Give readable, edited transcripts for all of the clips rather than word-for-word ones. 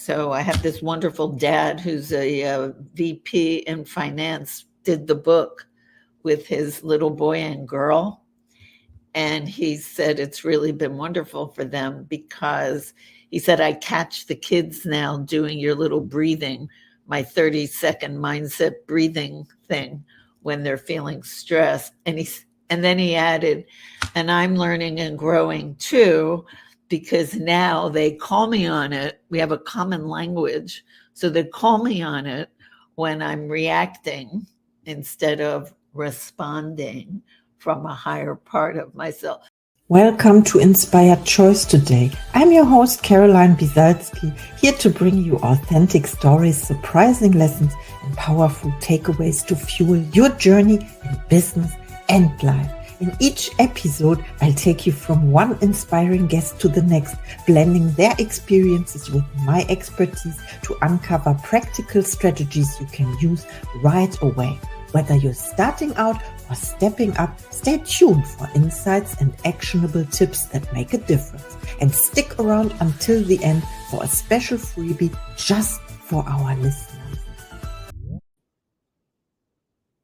So I have this wonderful dad who's a VP in finance, did the book with his little boy and girl. And he said it's really been wonderful for them because he said, I catch the kids now doing your little breathing, my 30-second mindset breathing thing when they're feeling stressed. And then he added, and I'm learning and growing too, because now they call me on it. We have a common language. So they call me on it when I'm reacting instead of responding from a higher part of myself. Welcome to Inspired Choice today. I'm your host, Caroline Biesalski, here to bring you authentic stories, surprising lessons, and powerful takeaways to fuel your journey in business and life. In each episode, I'll take you from one inspiring guest to the next, blending their experiences with my expertise to uncover practical strategies you can use right away. Whether you're starting out or stepping up, stay tuned for insights and actionable tips that make a difference. And stick around until the end for a special freebie just for our listeners.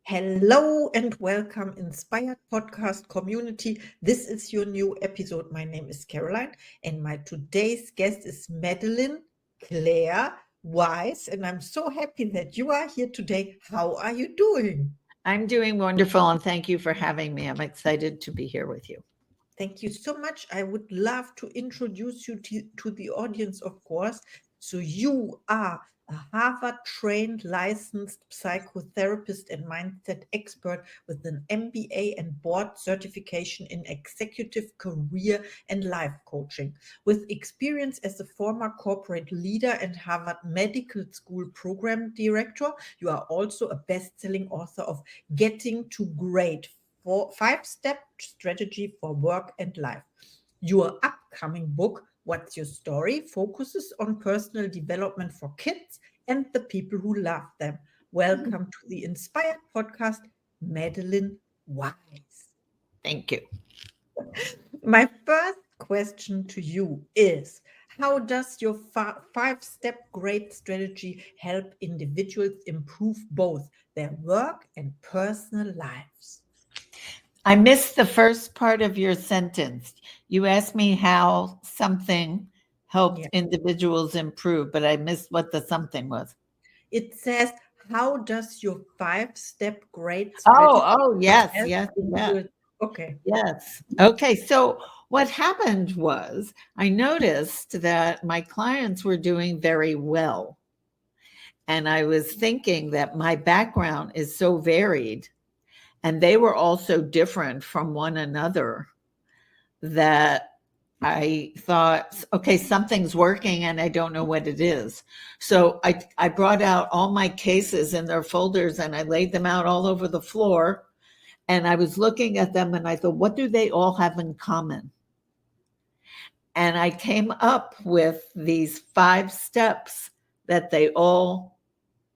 Hello and welcome, Inspired Podcast community. This is your new episode. My name is Caroline and my today's guest is Madelaine Claire Weiss. And I'm so happy that you are here today. How are you doing? I'm doing wonderful, and thank you for having me. I'm excited to be here with you. Thank you so much. I would love to introduce you to the audience, of course. So you are a Harvard-trained licensed psychotherapist and mindset expert with an MBA and board certification in executive career and life coaching. With experience as a former corporate leader and Harvard Medical School program director, you are also a best-selling author of Getting to Great, 5-step strategy for work and life. Your upcoming book, What's Your Story, focuses on personal development for kids and the people who love them. Welcome to the Inspired Podcast, Madelaine Weiss. Thank you. My first question to you is, how does your 5-step great strategy help individuals improve both their work and personal lives? I missed the first part of your sentence. You asked me how something helped individuals improve, but I missed what the something was. It says, how does your 5-step great strategy? Oh, yes. Okay. Yes. Okay. So what happened was I noticed that my clients were doing very well. And I was thinking that my background is so varied, and they were also different from one another, that I thought, okay, something's working and I don't know what it is. So I brought out all my cases in their folders and I laid them out all over the floor. And I was looking at them and I thought, what do they all have in common? And I came up with these 5 steps that they all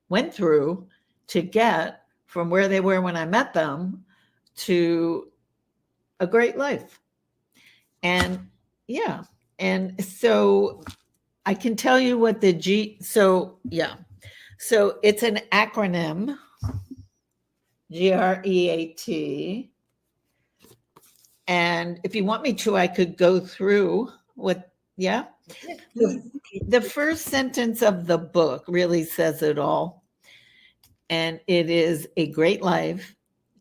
went through to get from where they were when I met them to a great life. And so I can tell you what the so it's an acronym, GREAT. And if you want me to, I could go through the first sentence of the book really says it all. And it is, a great life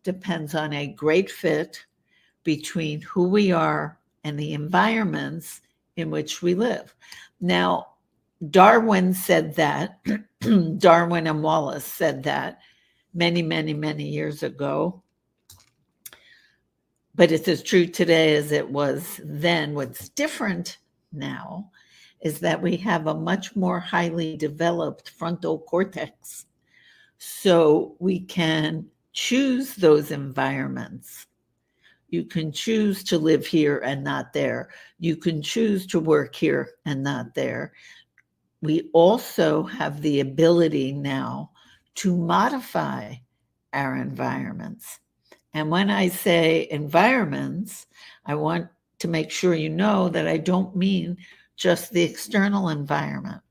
depends on a great fit between who we are and the environments in which we live. Now, Darwin said that, Darwin and Wallace said that many, many, many years ago. But it's as true today as it was then. What's different now is that we have a much more highly developed frontal cortex. So we can choose those environments. You can choose to live here and not there. You can choose to work here and not there. We also have the ability now to modify our environments. And when I say environments, I want to make sure you know that I don't mean just the external environment.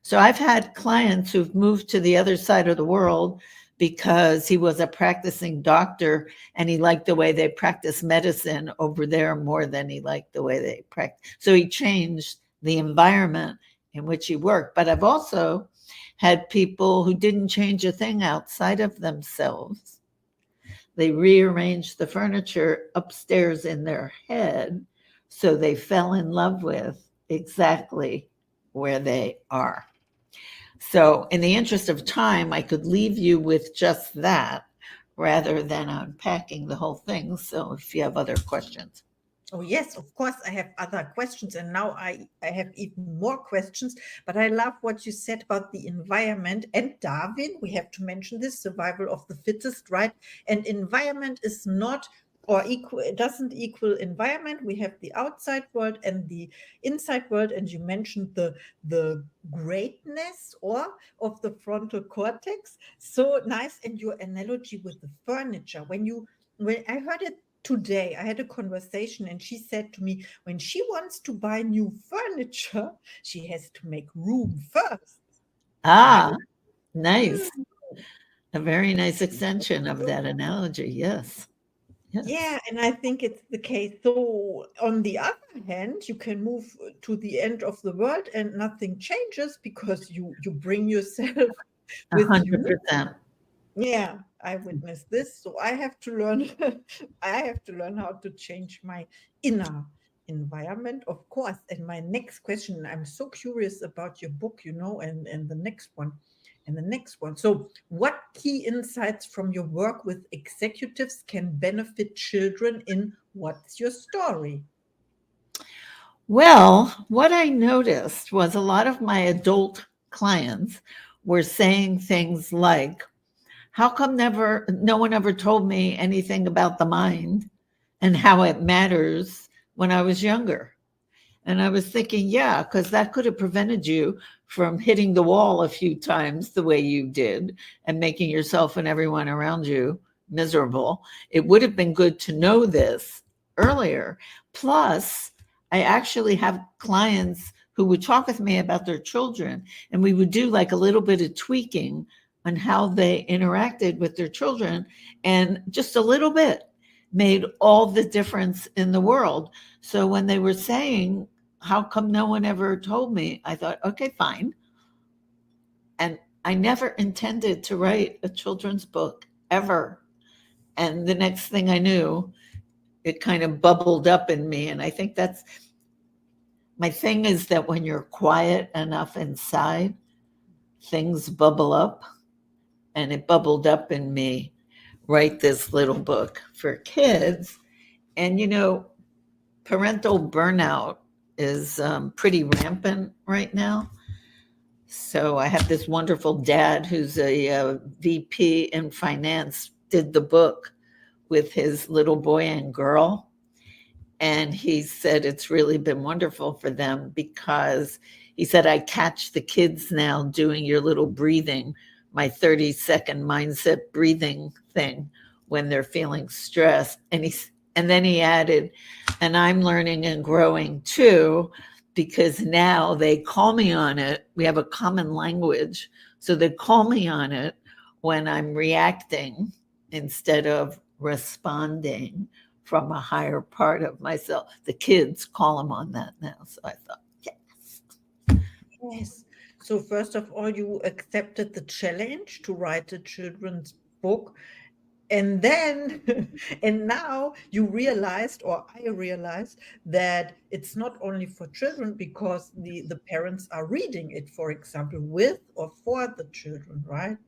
So I've had clients who've moved to the other side of the world because he was a practicing doctor and he liked the way they practice medicine over there more than he liked the way they practice. So he changed the environment in which he worked. But I've also had people who didn't change a thing outside of themselves. They rearranged the furniture upstairs in their head, so they fell in love with exactly where they are. So, in the interest of time, I could leave you with just that rather than unpacking the whole thing. So, if you have other questions. Oh, yes, of course, I have other questions. And now I have even more questions. But I love what you said about the environment and Darwin. We have to mention this survival of the fittest, right? And environment is not or equal, it doesn't equal environment. We have the outside world and the inside world. And you mentioned the greatness or of the frontal cortex. So nice. And your analogy with the furniture. When I heard it today, I had a conversation and she said to me, when she wants to buy new furniture, she has to make room first. Ah, nice. Mm. A very nice extension of that analogy. Yes. Yes. Yeah, and I think it's the case. So, on the other hand, you can move to the end of the world and nothing changes because you bring yourself with you. 100%. Yeah, I witnessed this, so I have to learn. I have to learn how to change my inner environment, of course. And my next question, I'm so curious about your book, and the next one, and the next one. So, what key insights from your work with executives can benefit children in What's Your Story? Well, what I noticed was a lot of my adult clients were saying things like, how come no one ever told me anything about the mind and how it matters when I was younger? And I was thinking, yeah, because that could have prevented you from hitting the wall a few times the way you did and making yourself and everyone around you miserable. It would have been good to know this earlier. Plus, I actually have clients who would talk with me about their children, and we would do like a little bit of tweaking on how they interacted with their children. And just a little bit made all the difference in the world. So when they were saying, how come no one ever told me? I thought, okay, fine. And I never intended to write a children's book ever. And the next thing I knew, it kind of bubbled up in me. And I think that's my thing, is that when you're quiet enough inside, things bubble up. And it bubbled up in me. Write this little book for kids. And, parental burnout is pretty rampant right now. So I have this wonderful dad who's a VP in finance, did the book with his little boy and girl. And he said it's really been wonderful for them because he said, I catch the kids now doing your little breathing, my 30-second mindset breathing thing when they're feeling stressed. And then he added, and I'm learning and growing too, because now they call me on it. We have a common language. So they call me on it when I'm reacting instead of responding from a higher part of myself. The kids call them on that now. So I thought, yes. Yes. So first of all, you accepted the challenge to write a children's book. And then, and now you realized, or I realized, that it's not only for children because the parents are reading it, for example, with or for the children, right?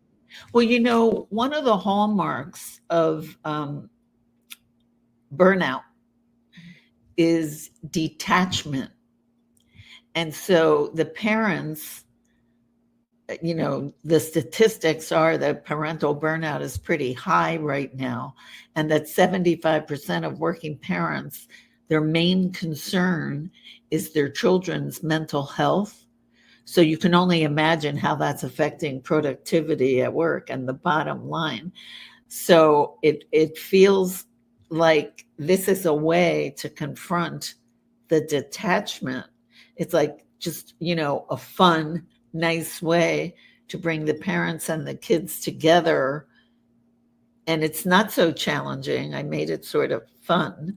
Well, one of the hallmarks of burnout is detachment. And so the parents, the statistics are that parental burnout is pretty high right now, and that 75% of working parents, their main concern is their children's mental health. So you can only imagine how that's affecting productivity at work and the bottom line. So it feels like this is a way to confront the detachment. It's like just, a fun nice way to bring the parents and the kids together. And it's not so challenging. I made it sort of fun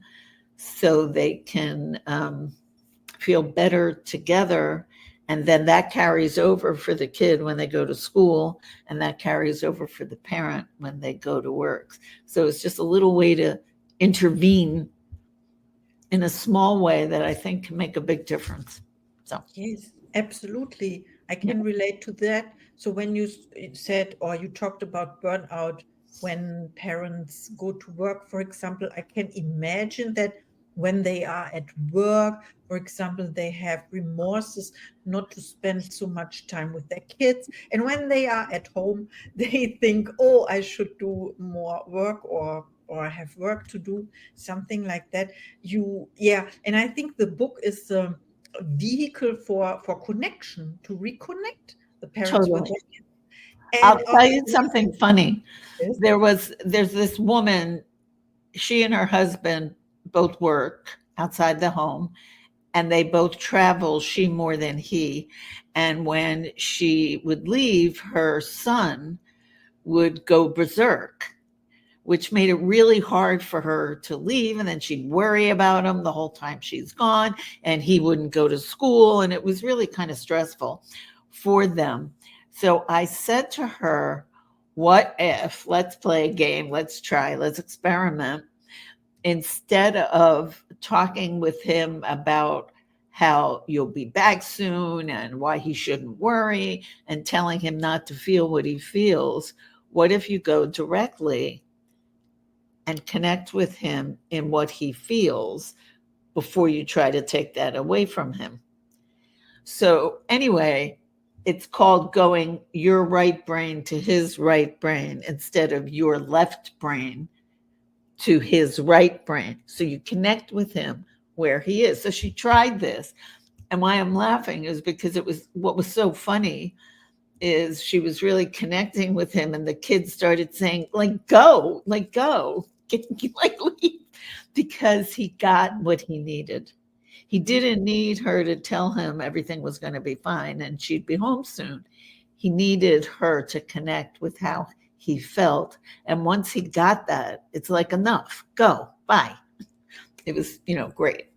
so they can feel better together. And then that carries over for the kid when they go to school, and that carries over for the parent when they go to work. So it's just a little way to intervene in a small way that I think can make a big difference. So yes, absolutely. I can relate to that. So when you said, or you talked about burnout when parents go to work, for example, I can imagine that when they are at work, for example, they have remorses not to spend so much time with their kids. And when they are at home, they think, oh, I should do more work, or I have work to do, something like that. And I think the book is a vehicle for connection, to reconnect the parents with totally. their kids. I'll And tell you something funny. yes, There's this woman, she and her husband both work outside the home, and they both travel, she more than he. And when she would leave, her son would go berserk, which made it really hard for her to leave. And then she'd worry about him the whole time she's gone, and he wouldn't go to school. And it was really kind of stressful for them. So I said to her, what if, let's play a game, let's try, let's experiment. Instead of talking with him about how you'll be back soon and why he shouldn't worry and telling him not to feel what he feels, what if you go directly and connect with him in what he feels before you try to take that away from him? So anyway, it's called going your right brain to his right brain instead of your left brain to his right brain. So you connect with him where he is. So she tried this. And why I'm laughing is because what was so funny is she was really connecting with him, and the kids started saying, like, go, get, like, leave, because he got what he needed. He didn't need her to tell him everything was going to be fine and she'd be home soon. He needed her to connect with how he felt. And once he got that, it's like, enough, go, bye. It was, great.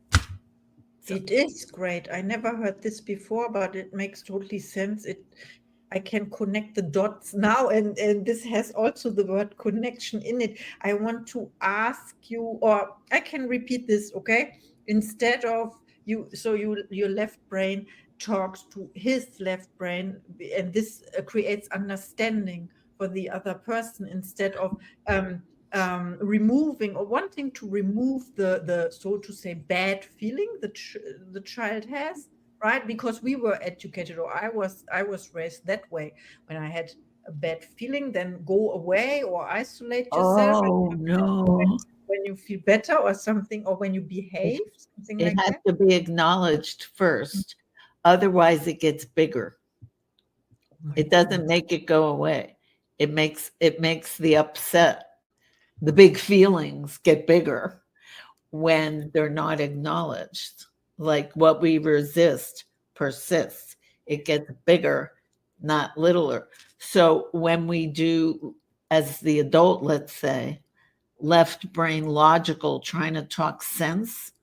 So. it is great. I never heard this before, but it makes totally sense. I can connect the dots now, and this has also the word connection in it. I want to ask you, or I can repeat this, okay? Instead of your left brain talks to his left brain, and this creates understanding for the other person, instead of removing or wanting to remove the so to say bad feeling the child has, right? Because we were educated, or I was raised that way. When I had a bad feeling, then go away or isolate yourself, Oh, no. when you feel better or something, or when you behave, something It like has that. to be acknowledged first. Otherwise, it gets bigger. It doesn't make it go away. It makes the upset, the big feelings get bigger when they're not acknowledged. Like, what we resist persists. It gets bigger, not littler. So when we do, as the adult, let's say, left brain logical, trying to talk sense,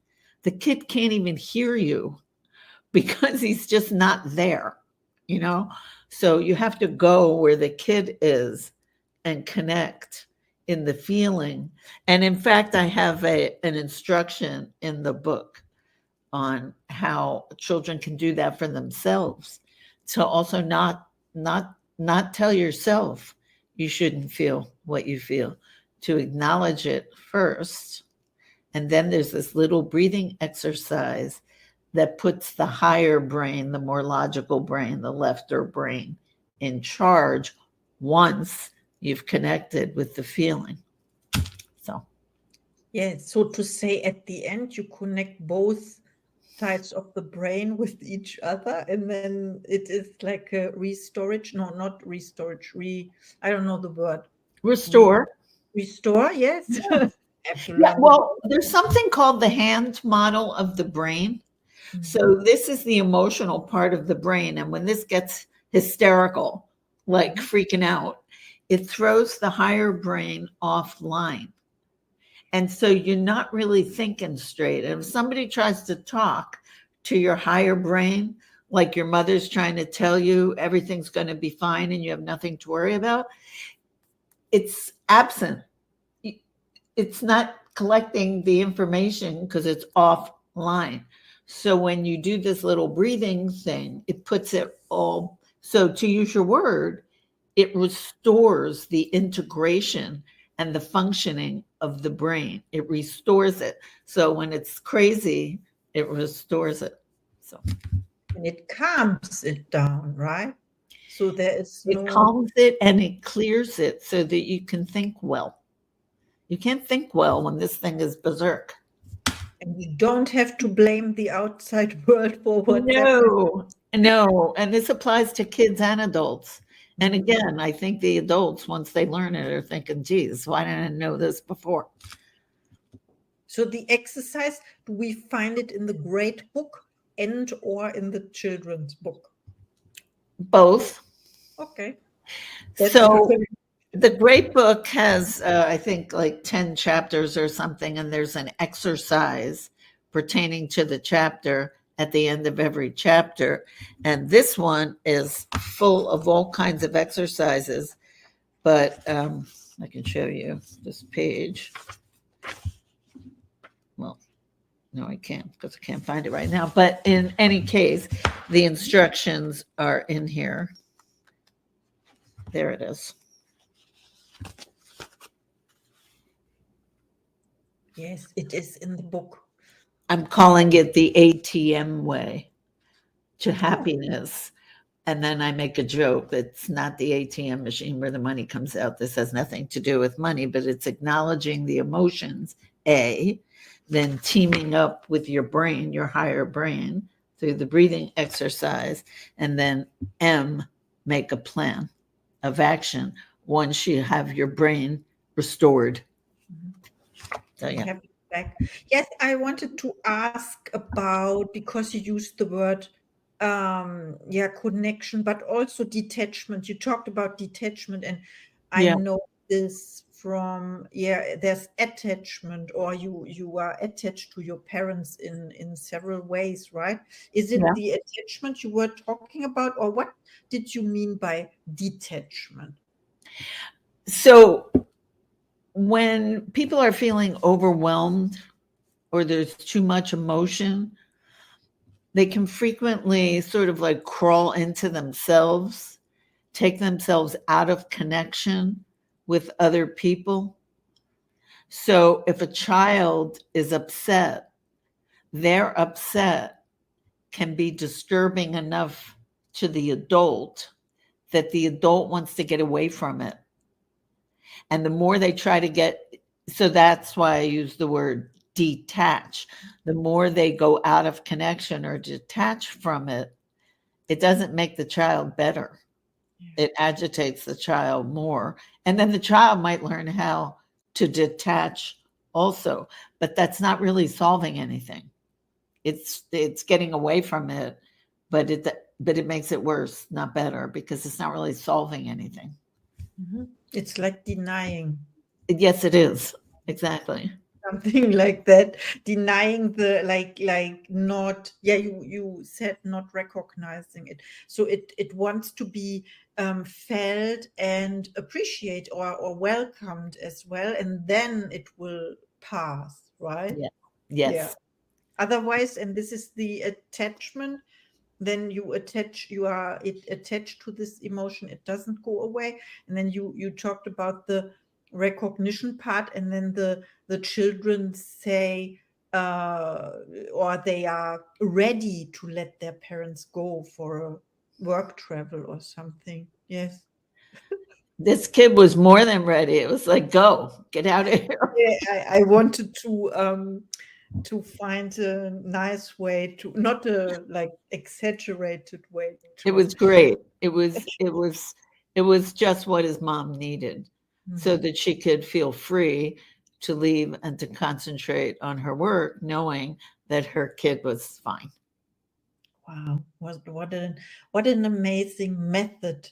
the kid can't even hear you because he's just not there, So you have to go where the kid is and connect in the feeling. And in fact, I have an instruction in the book on how children can do that for themselves, to also not tell yourself you shouldn't feel what you feel, to acknowledge it first. And then there's this little breathing exercise that puts the higher brain, the more logical brain, the lefter brain, in charge once you've connected with the feeling. So, yeah, so to say, at the end, you connect both sides of the brain with each other, and then it is like a restorage. No, not restorage. I don't know the word. restore. Restore, yes. Yeah. I have to Yeah, learn. well, there's something called the hand model of the brain. So this is the emotional part of the brain. And when this gets hysterical, like freaking out, it throws the higher brain offline. And so you're not really thinking straight. And if somebody tries to talk to your higher brain, like your mother's trying to tell you everything's going to be fine and you have nothing to worry about, it's absent. It's not collecting the information because it's offline. So when you do this little breathing thing, it puts it all. So to use your word, it restores the integration and the functioning of the brain. It restores it. So when it's crazy, it restores it. So and it calms it down, right? So there is it calms it and it clears it so that you can think well. You can't think well when this thing is berserk. And you don't have to blame the outside world for what's happening. No. And this applies to kids and adults. And again, I think the adults, once they learn it, are thinking, geez, why didn't I know this before? So the exercise, do we find it in the great book and or in the children's book? Both. Okay. So the great book has, I think, like 10 chapters or something, and there's an exercise pertaining to the chapter at the end of every chapter. And this one is full of all kinds of exercises, but I can show you this page. Well, no, I can't because I can't find it right now. But in any case, the instructions are in here. There it is. Yes, it is in the book. I'm calling it the ATM way to happiness. And then I make a joke. It's not the ATM machine where the money comes out. This has nothing to do with money, but it's acknowledging the emotions, A, then teaming up with your brain, your higher brain, through the breathing exercise, and then M, make a plan of action once you have your brain restored. So, yeah. Back. Yes, I wanted to ask about, because you used the word connection, but also detachment. You talked about detachment, and I know this from there's attachment, or you are attached to your parents in several ways, right? Is it the attachment you were talking about, or what did you mean by detachment? So when people are feeling overwhelmed or there's too much emotion, they can frequently sort of like crawl into themselves, take themselves out of connection with other people. So if a child is upset, their upset can be disturbing enough to the adult that the adult wants to get away from it. And the more they try to get, so that's why I use the word detach. The more they go out of connection or detach from it, it doesn't make the child better. It agitates the child more. And then the child might learn how to detach also, but that's not really solving anything. It's getting away from it, but it makes it worse, not better, because it's not really solving anything. It's like denying. Yes, it is. Exactly. Something like that, denying the like not, you said not recognizing it. So it wants to be felt and appreciated or welcomed as well, and then it will pass, right? Yes. Yeah. Otherwise, and this is the attachment, then you are attached to this emotion, it doesn't go away. And then you talked about the recognition part, and then the children say or they are ready to let their parents go for a work travel or something. Yes. This kid was more than ready. It was like, go, get out of here. Yeah, I wanted to find a nice way to, not a like exaggerated way to. It was great. It was just what his mom needed, so that she could feel free to leave and to concentrate on her work, knowing that her kid was fine. Wow, what an amazing method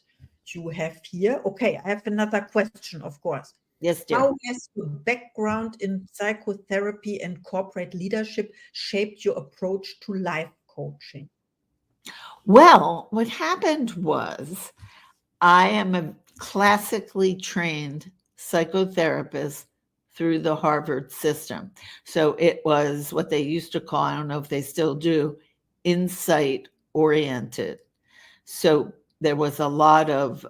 you have here. Okay, I have another question, of course. Yes, dear. How has your background in psychotherapy and corporate leadership shaped your approach to life coaching? Well, what happened was I am a classically trained psychotherapist through the Harvard system. So it was what they used to call, I don't know if they still do, insight oriented. So there was a lot of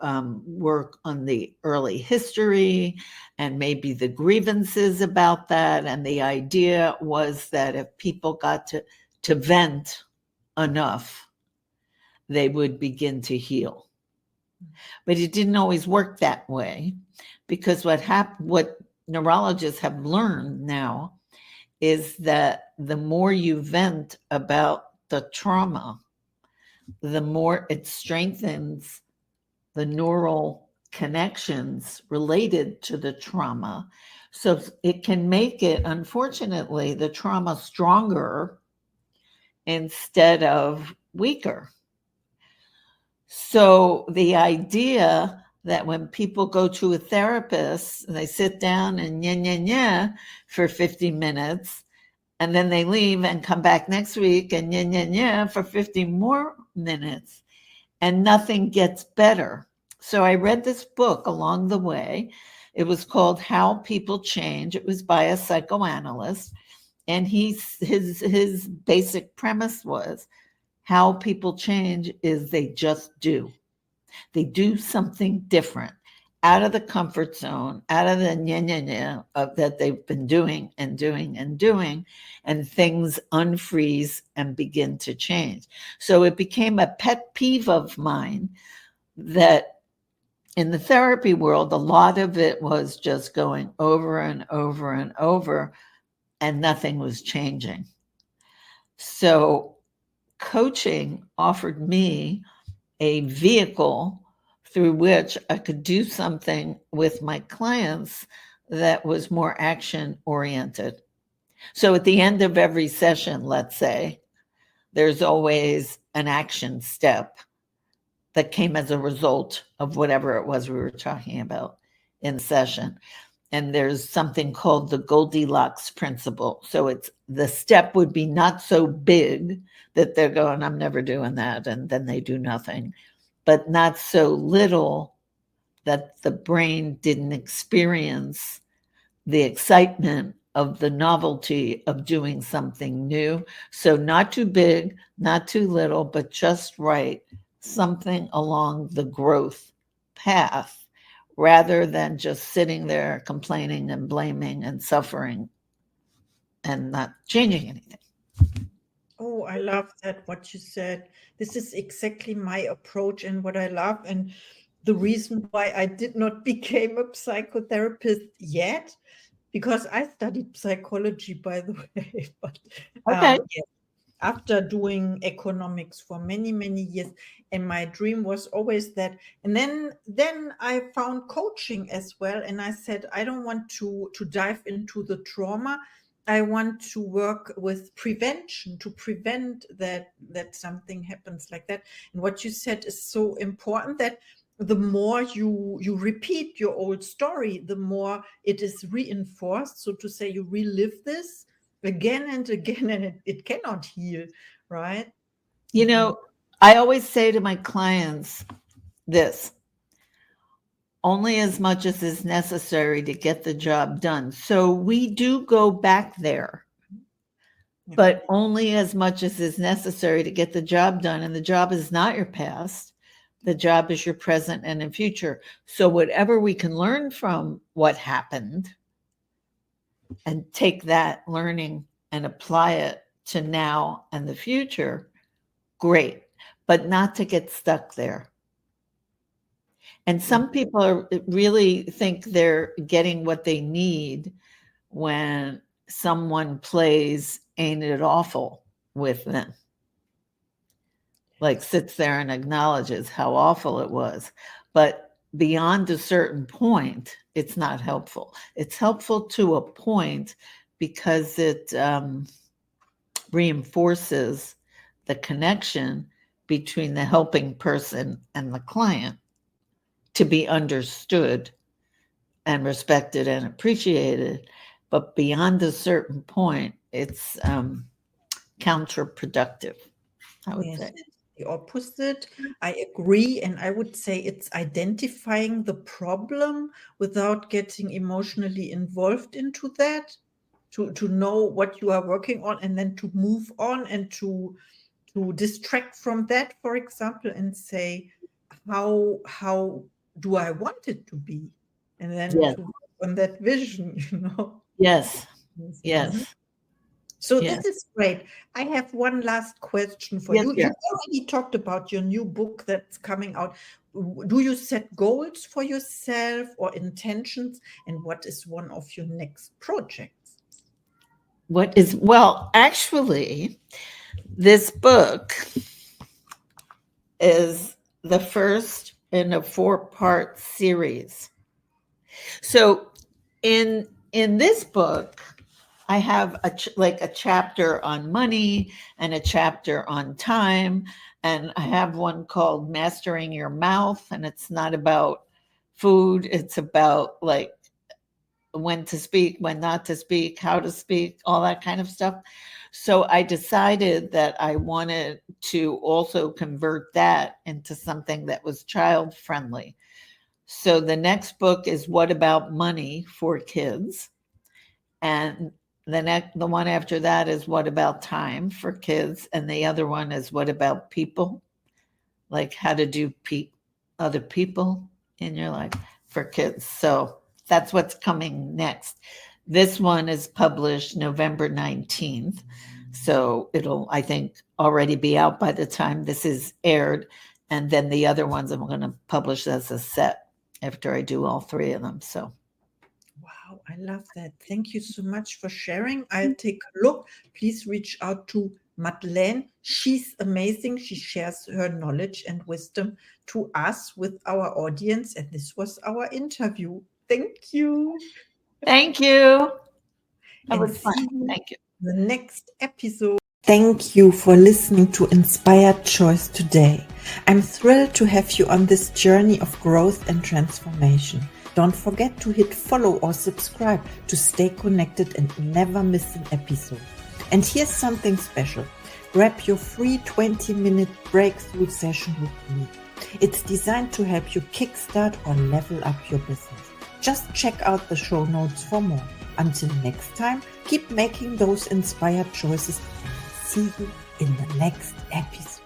work on the early history and maybe the grievances about that. And the idea was that if people got to vent enough, they would begin to heal. But it didn't always work that way, because what neurologists have learned now is that the more you vent about the trauma, the more it strengthens the neural connections related to the trauma. So it can make it, unfortunately, the trauma stronger instead of weaker. So the idea that when people go to a therapist and they sit down and yeah for 50 minutes, and then they leave and come back next week and yeah for 50 more minutes, and nothing gets better. So I read this book along the way. It was called How People Change. It was by a psychoanalyst. And his basic premise was how people change is they just do. They do something different out of the comfort zone, out of the that they've been doing and doing and doing, and things unfreeze and begin to change. So it became a pet peeve of mine that in the therapy world, a lot of it was just going over and over and over, and nothing was changing. So coaching offered me a vehicle through which I could do something with my clients that was more action oriented. So at the end of every session, let's say, there's always an action step that came as a result of whatever it was we were talking about in the session. And there's something called the Goldilocks principle. So it's the step would be not so big that they're going, I'm never doing that. And then they do nothing, but not so little that the brain didn't experience the excitement of the novelty of doing something new. So not too big, not too little, but just right, something along the growth path, rather than just sitting there complaining and blaming and suffering and not changing anything. Oh, I love that what you said. This is exactly my approach and what I love, and the reason why I did not become a psychotherapist yet, because I studied psychology, by the way. But Okay. yeah, after doing economics for many, many years, and my dream was always that. And then I found coaching as well, and I said I don't want to dive into the trauma. I want to work with prevention to prevent that something happens like that. And what you said is so important, that the more you repeat your old story, the more it is reinforced. So to say, you relive this again and again, and it cannot heal, right? You know, I always say to my clients this: only as much as is necessary to get the job done. So we do go back there, but only as much as is necessary to get the job done. And the job is not your past. The job is your present and in future. So whatever we can learn from what happened and take that learning and apply it to now and the future, great, but not to get stuck there. And some people really think they're getting what they need when someone plays Ain't It Awful with them. Like sits there and acknowledges how awful it was. But beyond a certain point, it's not helpful. It's helpful to a point because it reinforces the connection between the helping person and the client to be understood and respected and appreciated. But beyond a certain point, it's counterproductive, I would Yes, say. it's the opposite. I agree. And I would say it's identifying the problem without getting emotionally involved into that, to know what you are working on and then to move on and to distract from that, for example, and say, how do I want it to be? And then Yes, to work on that vision, yes, Yes. yes, So yes, this is great. I have one last question for yes, you. yes. You already talked about your new book that's coming out. Do you set goals for yourself or intentions? And what is one of your next projects? Well, actually, this book is the first in a 4-part series. So in this book, I have a chapter on money and a chapter on time, and I have one called Mastering Your Mouth, and it's not about food, it's about like when to speak, when not to speak, how to speak, all that kind of stuff. So I decided that I wanted to also convert that into something that was child friendly. So the next book is What About Money for Kids? And the one after that is What About Time for Kids? And the other one is What About People? Like how to do other people in your life for kids. So that's what's coming next. This one is published November 19th. So it'll, I think, already be out by the time this is aired. And then the other ones I'm going to publish as a set after I do all 3 of them. So, Wow, I love that. Thank you so much for sharing. I'll take a look. Please reach out to Madelaine. She's amazing. She shares her knowledge and wisdom to us with our audience. And this was our interview. Thank you. thank you. That And was fun. see you Thank you. in the next episode. Thank you for listening to Inspired Choice today. I'm thrilled to have you on this journey of growth and transformation. Don't forget to hit follow or subscribe to stay connected and never miss an episode. And here's something special. Grab your free 20-minute breakthrough session with me. It's designed to help you kickstart or level up your business. Just check out the show notes for more. Until next time, keep making those inspired choices and see you in the next episode.